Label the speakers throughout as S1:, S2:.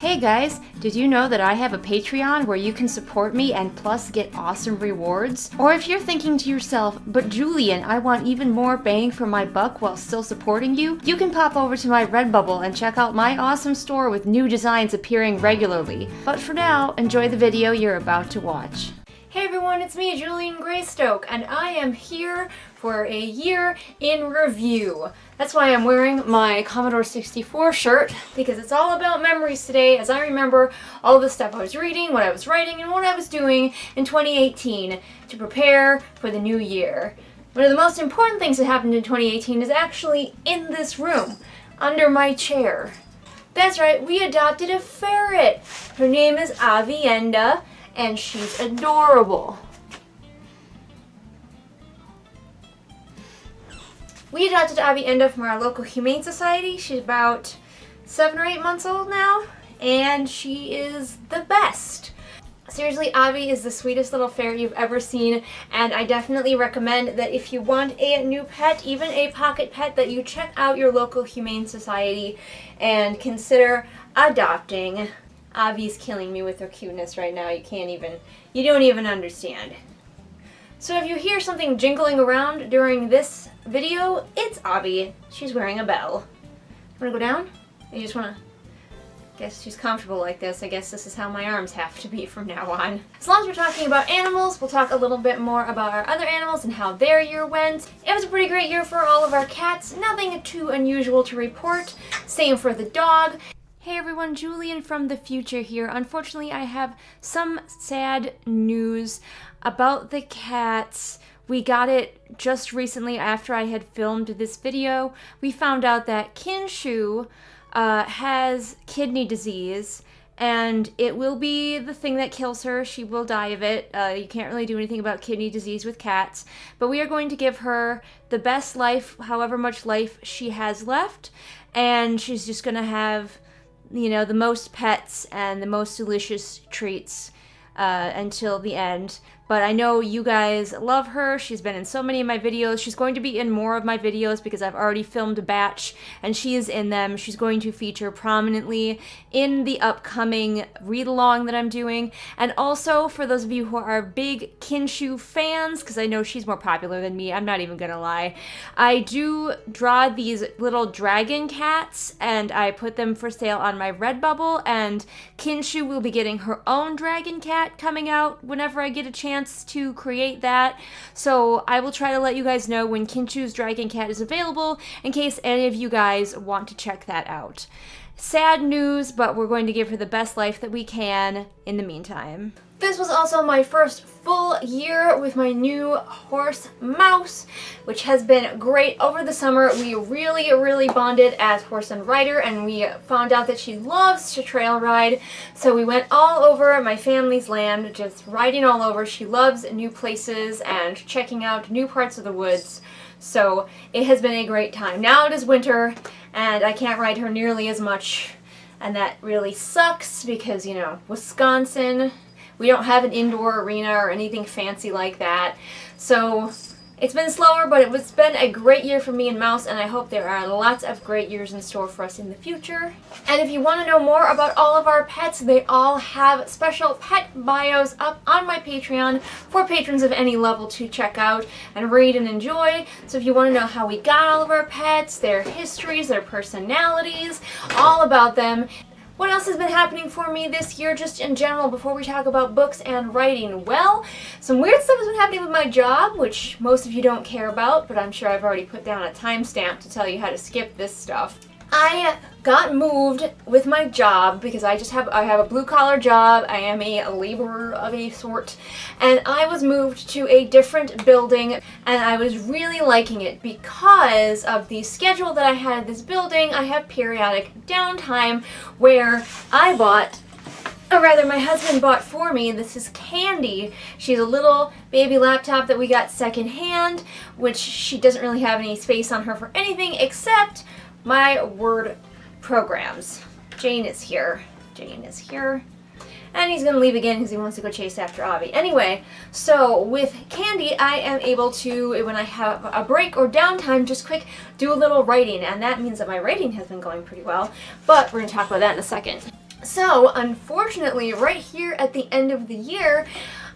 S1: Hey guys, did you know that I have a Patreon where you can support me and plus get awesome rewards? Or if you're thinking to yourself, but Julian, I want even more bang for my buck while still supporting you, you can pop over to my Redbubble and check out my awesome store with new designs appearing regularly. But for now, enjoy the video you're about to watch. Hey everyone, it's me, Julian Greystoke, and I am here for a year in review. That's why I'm wearing my Commodore 64 shirt, because it's all about memories today as I remember all the stuff I was reading, what I was writing, and what I was doing in 2018 to prepare for the new year. One of the most important things that happened in 2018 is actually in this room, under my chair. That's right, we adopted a ferret. Her name is Avienda, and she's adorable. We adopted Avienda from our local humane society. She's about 7 or 8 months old now, and she is the best. Seriously, Avi is the sweetest little ferret you've ever seen, and I definitely recommend that if you want a new pet, even a pocket pet, that you check out your local humane society and consider adopting. Avi's killing me with her cuteness right now. You don't even understand. So if you hear something jingling around during this video, it's Avi. She's wearing a bell. Wanna go down? You just wanna... Guess she's comfortable like this. I guess this is how my arms have to be from now on. As long as we're talking about animals, we'll talk a little bit more about our other animals and how their year went. It was a pretty great year for all of our cats. Nothing too unusual to report. Same for the dog. Hey everyone, Julian from the future here. Unfortunately, I have some sad news about the cats. We got it just recently after I had filmed this video. We found out that Kinshu has kidney disease, and it will be the thing that kills her. She will die of it. You can't really do anything about kidney disease with cats, but we are going to give her the best life, however much life she has left, and she's just gonna have, you know, the most pets and the most delicious treats until the end. But I know you guys love her. She's been in so many of my videos. She's going to be in more of my videos because I've already filmed a batch and she is in them. She's going to feature prominently in the upcoming read-along that I'm doing. And also, for those of you who are big Kinshu fans, because I know she's more popular than me, I'm not even gonna lie, I do draw these little dragon cats and I put them for sale on my Redbubble, and Kinshu will be getting her own dragon cat coming out whenever I get a chance to create that. So I will try to let you guys know when Kinshu's dragon cat is available in case any of you guys want to check that out. Sad news, but we're going to give her the best life that we can in the meantime. This was also my first full year with my new horse, Mouse, which has been great. Over the summer, we really bonded as horse and rider, and we found out that she loves to trail ride. So we went all over my family's land, just riding all over. She loves new places and checking out new parts of the woods. So it has been a great time. Now it is winter, and I can't ride her nearly as much, and that really sucks because, you know, Wisconsin, we don't have an indoor arena or anything fancy like that. So it's been slower, but it's been a great year for me and Mouse, and I hope there are lots of great years in store for us in the future. And if you want to know more about all of our pets, they all have special pet bios up on my Patreon for patrons of any level to check out and read and enjoy. So if you want to know how we got all of our pets, their histories, their personalities, all about them. What else has been happening for me this year, just in general, before we talk about books and writing? Well, some weird stuff has been happening with my job, which most of you don't care about, but I'm sure I've already put down a timestamp to tell you how to skip this stuff. I got moved with my job because I have a blue-collar job. I am a laborer of a sort, and I was moved to a different building, and I was really liking it because of the schedule that I had at this building. I have periodic downtime where I bought, or rather my husband bought for me, this is Candy. She's a little baby laptop that we got secondhand, which she doesn't really have any space on her for anything except my Word programs. Jane is here. And he's gonna leave again because he wants to go chase after Avi. Anyway, so with Candy, I am able to, when I have a break or downtime, just quick do a little writing, and that means that my writing has been going pretty well, but we're gonna talk about that in a second. So, unfortunately, right here at the end of the year,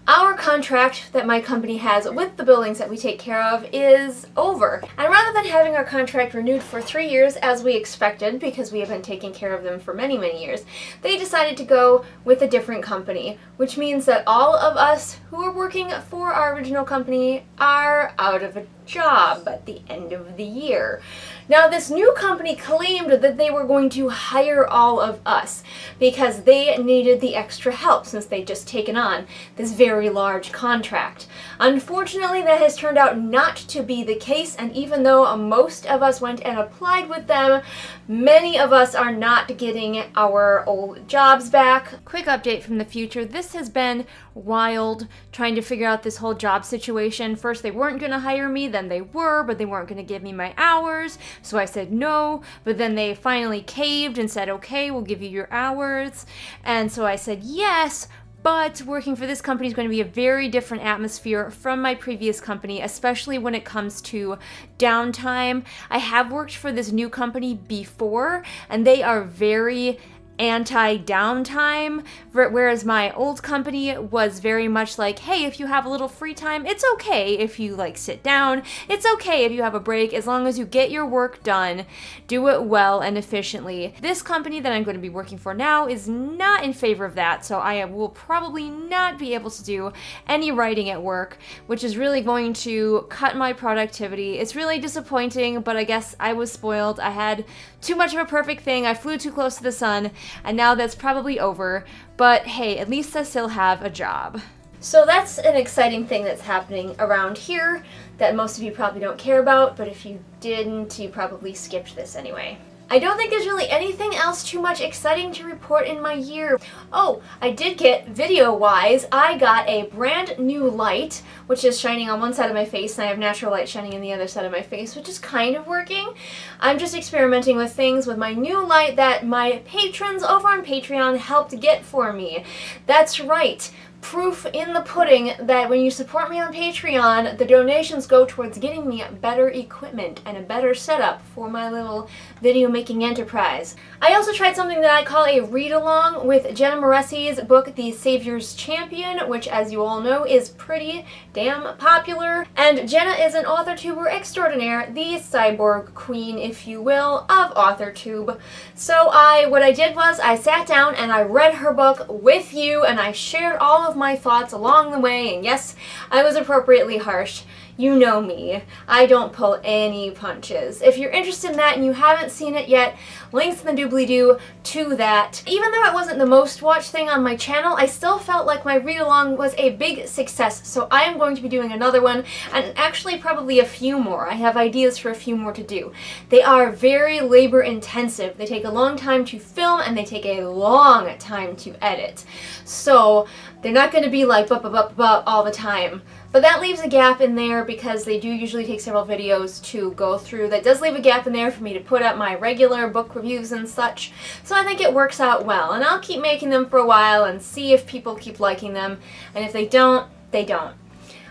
S1: our contract that my company has with the buildings that we take care of is over. And rather than having our contract renewed for 3 years as we expected, because we have been taking care of them for many, many years, they decided to go with a different company, which means that all of us who are working for our original company are out of a job at the end of the year. Now, this new company claimed that they were going to hire all of us because they needed the extra help since they'd just taken on this very large contract. Unfortunately, that has turned out not to be the case, and even though most of us went and applied with them, many of us are not getting our old jobs back. Quick update from the future. This has been wild trying to figure out this whole job situation. First, they weren't going to hire me, then they were, but they weren't going to give me my hours. So I said no, but then they finally caved and said, okay, we'll give you your hours. And so I said yes, but working for this company is going to be a very different atmosphere from my previous company, especially when it comes to downtime. I have worked for this new company before, and they are very anti-downtime, whereas my old company was very much like, hey, if you have a little free time, it's okay if you like sit down, it's okay if you have a break, as long as you get your work done, do it well and efficiently. This company that I'm going to be working for now is not in favor of that, so I will probably not be able to do any writing at work, which is really going to cut my productivity. It's really disappointing, but I guess I was spoiled. I had too much of a perfect thing. I flew too close to the sun, and now that's probably over, but hey, at least I still have a job. So that's an exciting thing that's happening around here that most of you probably don't care about, but if you didn't, you probably skipped this anyway. I don't think there's really anything else too much exciting to report in my year. Oh, I did get, video-wise, I got a brand new light, which is shining on one side of my face, and I have natural light shining on the other side of my face, which is kind of working. I'm just experimenting with things with my new light that my patrons over on Patreon helped get for me. That's right. Proof in the pudding that when you support me on Patreon, the donations go towards getting me better equipment and a better setup for my little video making enterprise. I also tried something that I call a read-along with Jenna Moressi's book, The Savior's Champion, which, as you all know, is pretty damn popular. And Jenna is an author-tuber extraordinaire, the cyborg queen, if you will, of AuthorTube. So what I did was I sat down and I read her book with you, and I shared all of my thoughts along the way, and yes, I was appropriately harsh. You know me. I don't pull any punches. If you're interested in that and you haven't seen it yet, links in the doobly-doo to that. Even though it wasn't the most watched thing on my channel, I still felt like my read-along was a big success, so I am going to be doing another one, and actually probably a few more. I have ideas for a few more to do. They are very labor-intensive. They take a long time to film, and they take a long time to edit. So they're not going to be like all the time. But that leaves a gap in there because they do usually take several videos to go through. That does leave a gap in there for me to put up my regular book reviews and such. So I think it works out well. And I'll keep making them for a while and see if people keep liking them. And if they don't, they don't.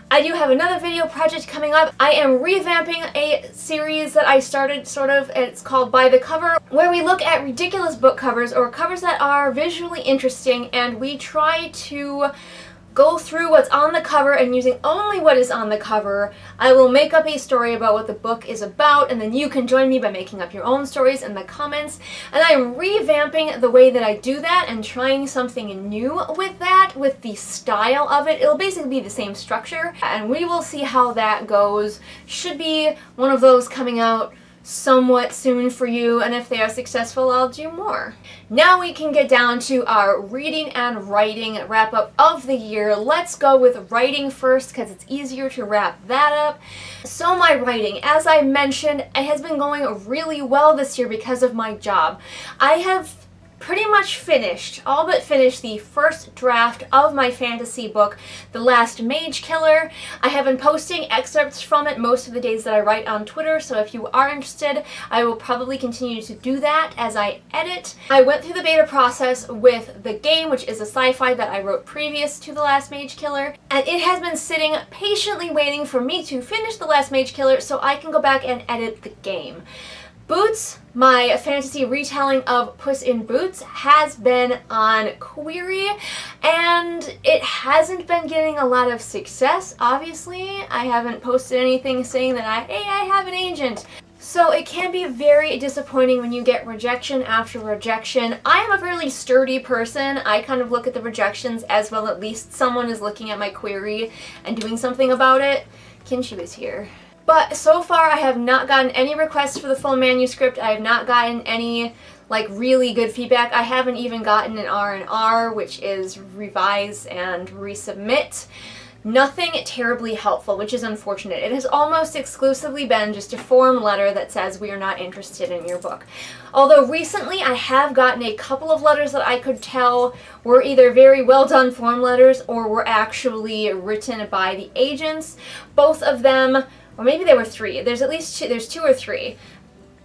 S1: I do have another video project coming up. I am revamping a series that I started, sort of, and it's called By the Cover, where we look at ridiculous book covers or covers that are visually interesting, and we try to go through what's on the cover, and using only what is on the cover, I will make up a story about what the book is about, and then you can join me by making up your own stories in the comments. And I'm revamping the way that I do that and trying something new with that, with the style of it. It'll basically be the same structure, and we will see how that goes. Should be one of those coming out somewhat soon for you, and if they are successful, I'll do more. Now we can get down to our reading and writing wrap up of the year. Let's go with writing first because it's easier to wrap that up. So my writing, as I mentioned, it has been going really well this year because of my job. I have pretty much finished, all but finished, the first draft of my fantasy book, The Last Mage Killer. I have been posting excerpts from it most of the days that I write on Twitter, so if you are interested, I will probably continue to do that as I edit. I went through the beta process with the game, which is a sci-fi that I wrote previous to The Last Mage Killer, and it has been sitting patiently waiting for me to finish The Last Mage Killer so I can go back and edit the game. Boots, my fantasy retelling of Puss in Boots, has been on Query, and it hasn't been getting a lot of success, obviously. I haven't posted anything saying that hey, I have an agent. So it can be very disappointing when you get rejection after rejection. I am a fairly sturdy person. I kind of look at the rejections as well, at least someone is looking at my query and doing something about it. Kinshi was here. But so far I have not gotten any requests for the full manuscript. I have not gotten any like really good feedback. I haven't even gotten an R&R, which is revise and resubmit. Nothing terribly helpful, which is unfortunate. It has almost exclusively been just a form letter that says we are not interested in your book. Although recently I have gotten a couple of letters that I could tell were either very well done form letters or were actually written by the agents. Both of them, or maybe there were three. There's at least two, there's two or three.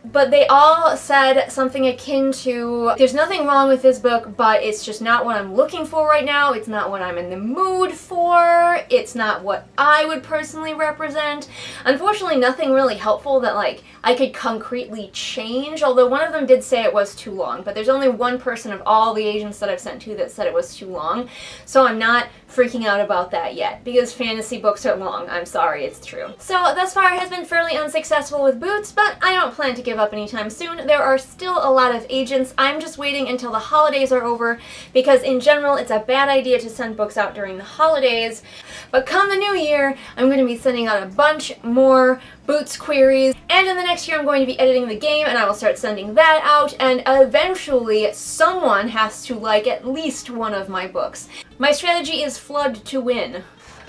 S1: But they all said something akin to, there's nothing wrong with this book, but it's just not what I'm looking for right now. It's not what I'm in the mood for. It's not what I would personally represent. Unfortunately, nothing really helpful that like I could concretely change, although one of them did say it was too long, but there's only one person of all the agents that I've sent to that said it was too long. So I'm not freaking out about that yet, because fantasy books are long. I'm sorry, it's true. So thus far it has been fairly unsuccessful with Boots, but I don't plan to give up anytime soon. There are still a lot of agents. I'm just waiting until the holidays are over, because in general it's a bad idea to send books out during the holidays. But come the new year, I'm going to be sending out a bunch more Boots queries, and in the next year I'm going to be editing the game and I will start sending that out, and eventually someone has to like at least one of my books. My strategy is flood to win.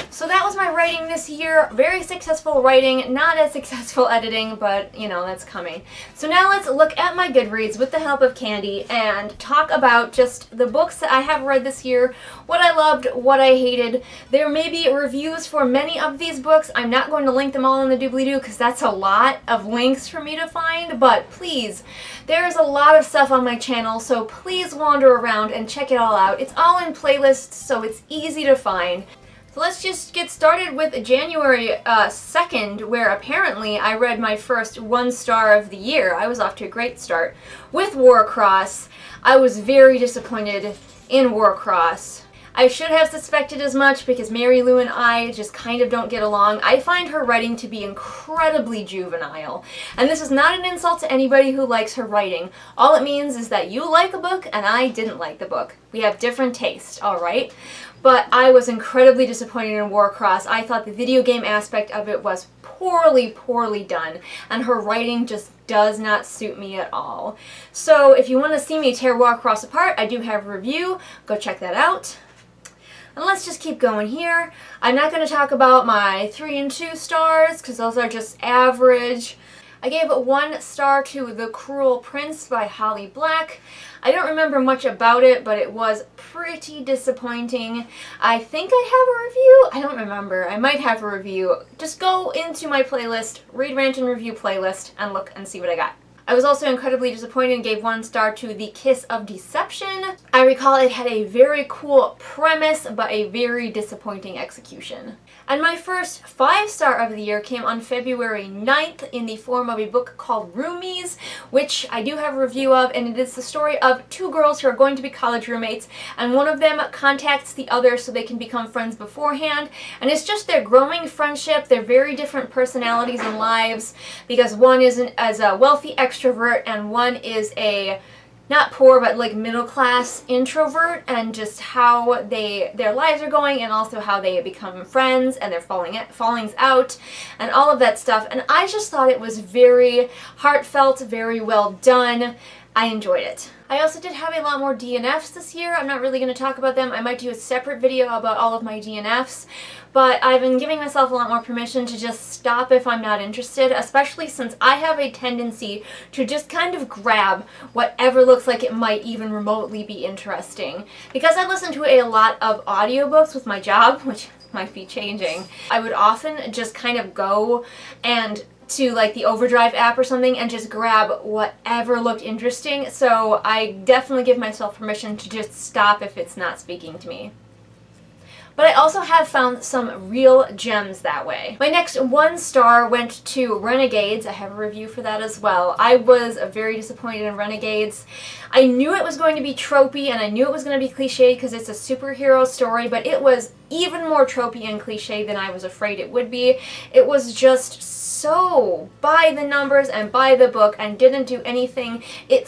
S1: So that was my writing this year. Very successful writing, not as successful editing, but you know, that's coming. So now let's look at my Goodreads with the help of Candy and talk about just the books that I have read this year, what I loved, what I hated. There may be reviews for many of these books. I'm not going to link them all in the doobly-doo because that's a lot of links for me to find, but please, there's a lot of stuff on my channel, so please wander around and check it all out. It's all in playlists, so it's easy to find. So let's just get started with January 2nd, where apparently I read my first 1-star of the year. I was off to a great start with Warcross. I was very disappointed in Warcross. I should have suspected as much because Mary Lou and I just kind of don't get along. I find her writing to be incredibly juvenile. And this is not an insult to anybody who likes her writing. All it means is that you like a book and I didn't like the book. We have different taste, alright? But I was incredibly disappointed in Warcross. I thought the video game aspect of it was poorly done, and her writing just does not suit me at all. So if you want to see me tear Warcross apart, I do have a review. Go check that out. And let's just keep going here. I'm not going to talk about my 3 and 2 stars because those are just average. I gave 1 star to The Cruel Prince by Holly Black. I don't remember much about it, but it was pretty disappointing. I think I have a review. I don't remember. I might have a review. Just go into my playlist, Read, Rant, and Review playlist, and look and see what I got. I was also incredibly disappointed and gave 1 star to The Kiss of Deception. I recall it had a very cool premise, but a very disappointing execution. And my first 5-star of the year came on February 9th in the form of a book called Roomies, which I do have a review of, and it is the story of 2 girls who are going to be college roommates, and one of them contacts the other so they can become friends beforehand, and it's just their growing friendship, their very different personalities and lives, because one is a wealthy extrovert and one is a not poor, but like middle-class introvert, and just how their lives are going, and also how they become friends and their fallings out and all of that stuff. And I just thought it was very heartfelt, very well done. I enjoyed it. I also did have a lot more DNFs this year. I'm not really going to talk about them. I might do a separate video about all of my DNFs, but I've been giving myself a lot more permission to just stop if I'm not interested, especially since I have a tendency to just kind of grab whatever looks like it might even remotely be interesting. Because I listen to a lot of audiobooks with my job, which might be changing, I would often just kind of go and to like the Overdrive app or something and just grab whatever looked interesting, so I definitely give myself permission to just stop if it's not speaking to me. But I also have found some real gems that way. My next 1 star went to Renegades. I have a review for that as well. I was very disappointed in Renegades. I knew it was going to be tropey and I knew it was going to be cliche because it's a superhero story, but it was even more tropey and cliche than I was afraid it would be. It was just so by the numbers and by the book and didn't do anything. It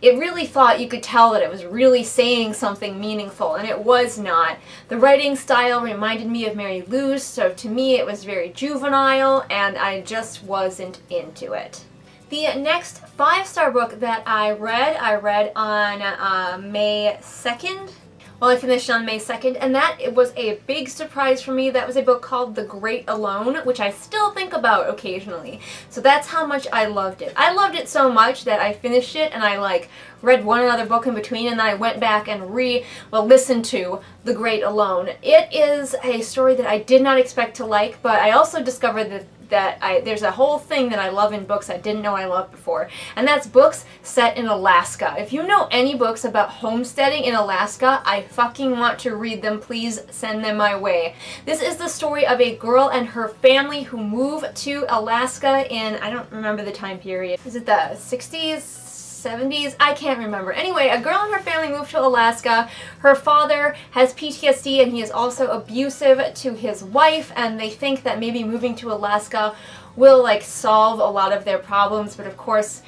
S1: really thought you could tell that it was really saying something meaningful, and it was not. The writing style reminded me of Mary Lou's, so to me it was very juvenile and I just wasn't into it. The next 5-star book that I read on May 2nd. Well, I finished on May 2nd, and it was a big surprise for me. That was a book called The Great Alone, which I still think about occasionally. So that's how much I loved it. I loved it so much that I finished it, and I read one other book in between, and then I went back and listened to The Great Alone. It is a story that I did not expect to like, but I also discovered that there's a whole thing that I love in books I didn't know I loved before, and that's books set in Alaska. If you know any books about homesteading in Alaska, I fucking want to read them. Please send them my way. This is the story of a girl and her family who move to Alaska in, I don't remember the time period. Is it the 60s? 70s? I can't remember. Anyway, a girl and her family moved to Alaska. Her father has PTSD and he is also abusive to his wife, and they think that maybe moving to Alaska will solve a lot of their problems, but of course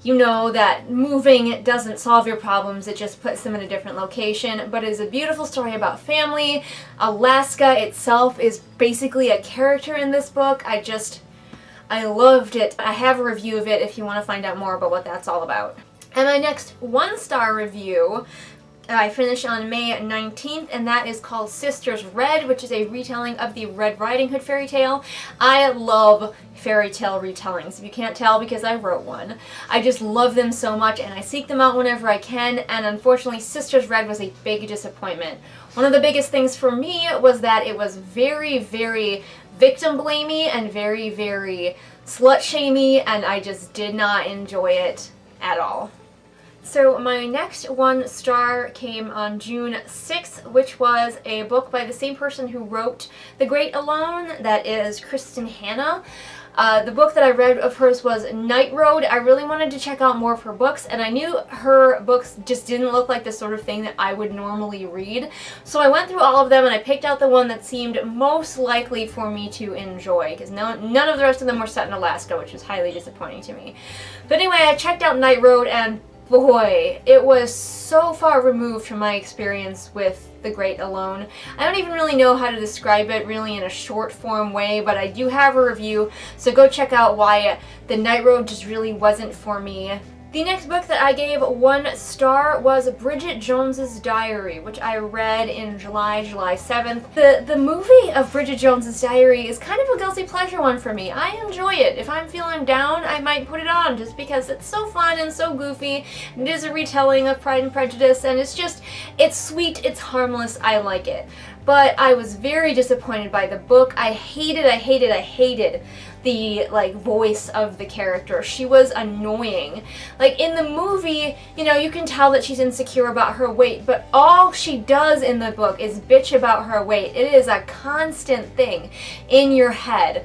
S1: you know that moving doesn't solve your problems, it just puts them in a different location. But it is a beautiful story about family. Alaska itself is basically a character in this book. I loved it. I have a review of it if you want to find out more about what that's all about. And my next 1-star review I finished on May 19th, and that is called Sisters Red, which is a retelling of the Red Riding Hood fairy tale. I love fairy tale retellings. If you can't tell, because I wrote one. I just love them so much, and I seek them out whenever I can, and unfortunately Sisters Red was a big disappointment. One of the biggest things for me was that it was very, very victim blamey and very, very slut-shamey, and I just did not enjoy it at all. So my next 1-star came on June 6th, which was a book by the same person who wrote The Great Alone, that is Kristen Hanna. The book that I read of hers was Night Road. I really wanted to check out more of her books, and I knew her books just didn't look like the sort of thing that I would normally read. So I went through all of them and I picked out the one that seemed most likely for me to enjoy, because none of the rest of them were set in Alaska, which was highly disappointing to me. But anyway, I checked out Night Road, and boy, it was so far removed from my experience with The Great Alone. I don't even really know how to describe it really in a short form way, but I do have a review, so go check out why The Night Road just really wasn't for me. The next book that I gave 1 star was Bridget Jones's Diary, which I read in July 7th. The movie of Bridget Jones's Diary is kind of a guilty pleasure one for me. I enjoy it. If I'm feeling down, I might put it on just because it's so fun and so goofy. It is a retelling of Pride and Prejudice, and it's sweet, it's harmless, I like it. But I was very disappointed by the book. I hated the voice of the character. She was annoying. In the movie, you can tell that she's insecure about her weight, but all she does in the book is bitch about her weight. It is a constant thing in your head.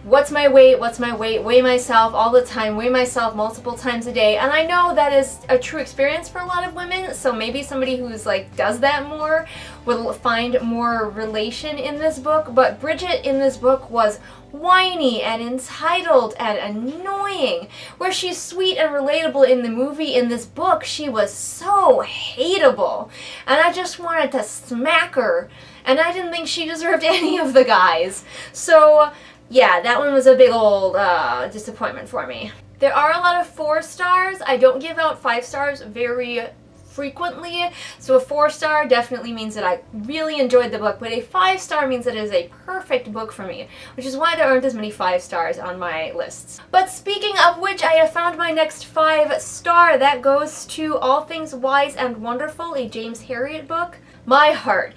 S1: What's my weight? What's my weight? Weigh myself all the time. Weigh myself multiple times a day. And I know that is a true experience for a lot of women, so maybe somebody who's does that more will find more relation in this book. But Bridget in this book was whiny and entitled and annoying. Where she's sweet and relatable in the movie, in this book she was so hateable. And I just wanted to smack her. And I didn't think she deserved any of the guys. So yeah, that one was a big old disappointment for me. There are a lot of 4 stars. I don't give out 5 stars very frequently, so a 4-star definitely means that I really enjoyed the book, but a 5-star means that it is a perfect book for me, which is why there aren't as many 5 stars on my lists. But speaking of which, I have found my next 5-star. That goes to All Things Wise and Wonderful, a James Herriot book. My heart.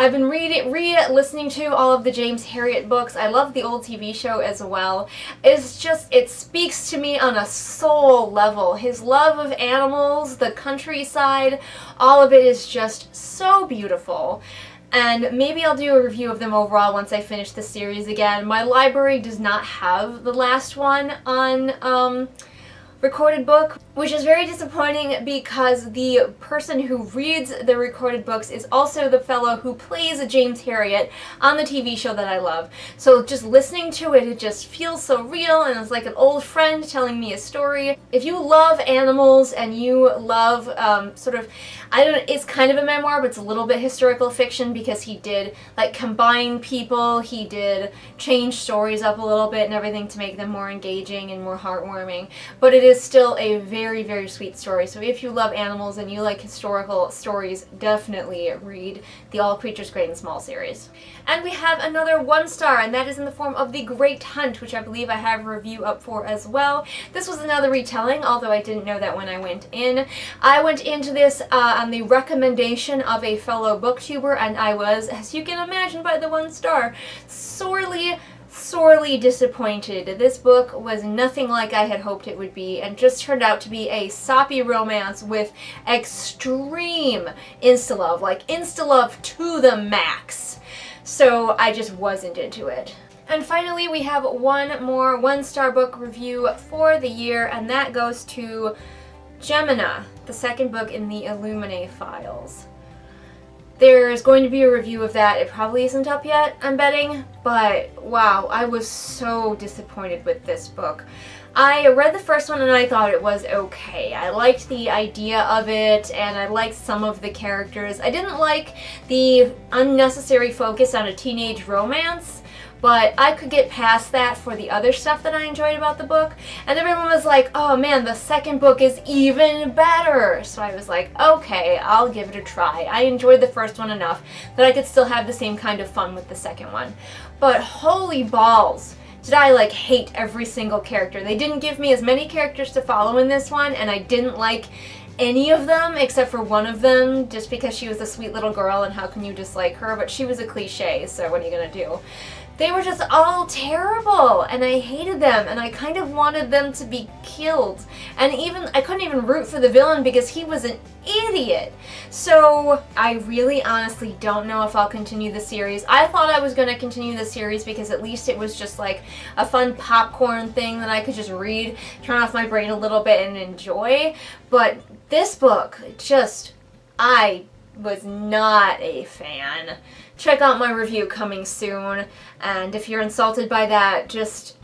S1: I've been listening to all of the James Herriot books. I love the old TV show as well. It speaks to me on a soul level. His love of animals, the countryside, all of it is just so beautiful. And maybe I'll do a review of them overall once I finish the series again. My library does not have the last one on recorded book, which is very disappointing because the person who reads the recorded books is also the fellow who plays James Herriot on the TV show that I love. So just listening to it, it just feels so real, and it's like an old friend telling me a story. If you love animals and you love it's kind of a memoir, but it's a little bit historical fiction because he did like combine people, he did change stories up a little bit and everything to make them more engaging and more heartwarming. But it is still a very, very sweet story. So if you love animals and you like historical stories, definitely read the All Creatures Great and Small series. And we have another 1-star, and that is in the form of The Great Hunt, which I believe I have a review up for as well. This was another retelling, although I didn't know that when I went in. I went into this on the recommendation of a fellow booktuber, and I was, as you can imagine by the 1-star, sorely disappointed. This book was nothing like I had hoped it would be, and just turned out to be a soppy romance with extreme insta-love, like insta-love to the max. So I just wasn't into it. And finally, we have one more 1-star book review for the year, and that goes to Gemina, the second book in the Illuminae files. There's going to be a review of that. It probably isn't up yet, I'm betting, but wow, I was so disappointed with this book. I read the first one and I thought it was okay. I liked the idea of it and I liked some of the characters. I didn't like the unnecessary focus on a teenage romance, but I could get past that for the other stuff that I enjoyed about the book. And everyone was like, oh man, the second book is even better. So I was like, okay, I'll give it a try. I enjoyed the first one enough that I could still have the same kind of fun with the second one. But holy balls, did I like hate every single character. They didn't give me as many characters to follow in this one, and I didn't like any of them except for one of them, just because she was a sweet little girl and how can you dislike her, but she was a cliche, so what are you gonna do? They were just all terrible, and I hated them, and I kind of wanted them to be killed. And I couldn't even root for the villain because he was an idiot. So I really honestly don't know if I'll continue the series. I thought I was going to continue the series because at least it was just like a fun popcorn thing that I could just read, turn off my brain a little bit and enjoy. But this book, I was not a fan. Check out my review coming soon, and if you're insulted by that,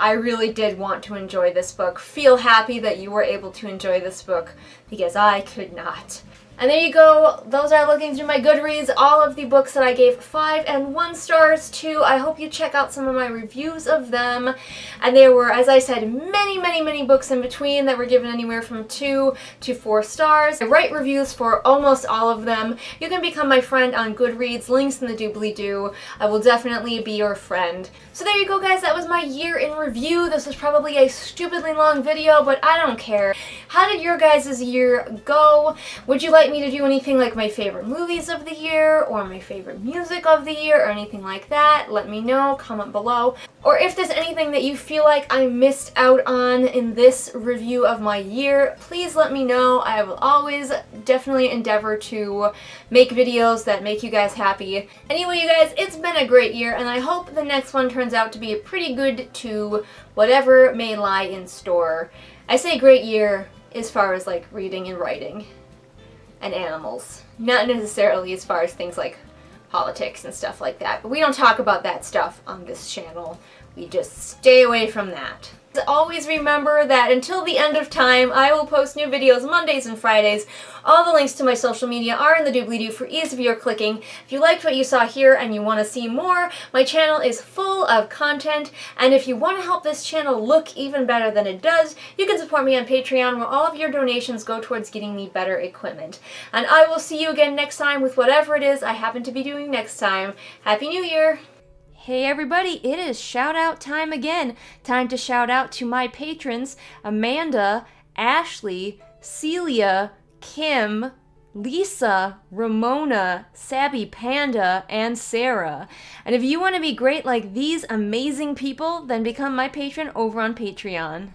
S1: I really did want to enjoy this book. Feel happy that you were able to enjoy this book, because I could not. And there you go. Those are looking through my Goodreads, all of the books that I gave 5 and 1 stars to. I hope you check out some of my reviews of them. And there were, as I said, many, many, many books in between that were given anywhere from 2 to 4 stars. I write reviews for almost all of them. You can become my friend on Goodreads, links in the doobly-doo. I will definitely be your friend. So there you go, guys. That was my year in review. This was probably a stupidly long video, but I don't care. How did your guys' year go? Would you like me to do anything like my favorite movies of the year or my favorite music of the year or anything like that? Let me know, comment below. Or if there's anything that you feel like I missed out on in this review of my year, please let me know. I will always definitely endeavor to make videos that make you guys happy. Anyway, you guys, it's been a great year, and I hope the next one turns out to be pretty good to whatever may lie in store. I say great year as far as like reading and writing and animals, not necessarily as far as things like politics and stuff like that, but we don't talk about that stuff on this channel. We just stay away from that. Always remember that until the end of time, I will post new videos Mondays and Fridays. All the links to my social media are in the doobly-doo for ease of your clicking. If you liked what you saw here and you want to see more, my channel is full of content, and if you want to help this channel look even better than it does, you can support me on Patreon, where all of your donations go towards getting me better equipment. And I will see you again next time with whatever it is I happen to be doing next time. Happy New Year! Hey everybody, it is shout out time again. Time to shout out to my patrons, Amanda, Ashley, Celia, Kim, Lisa, Ramona, Sabby Panda, and Sarah. And if you want to be great like these amazing people, then become my patron over on Patreon.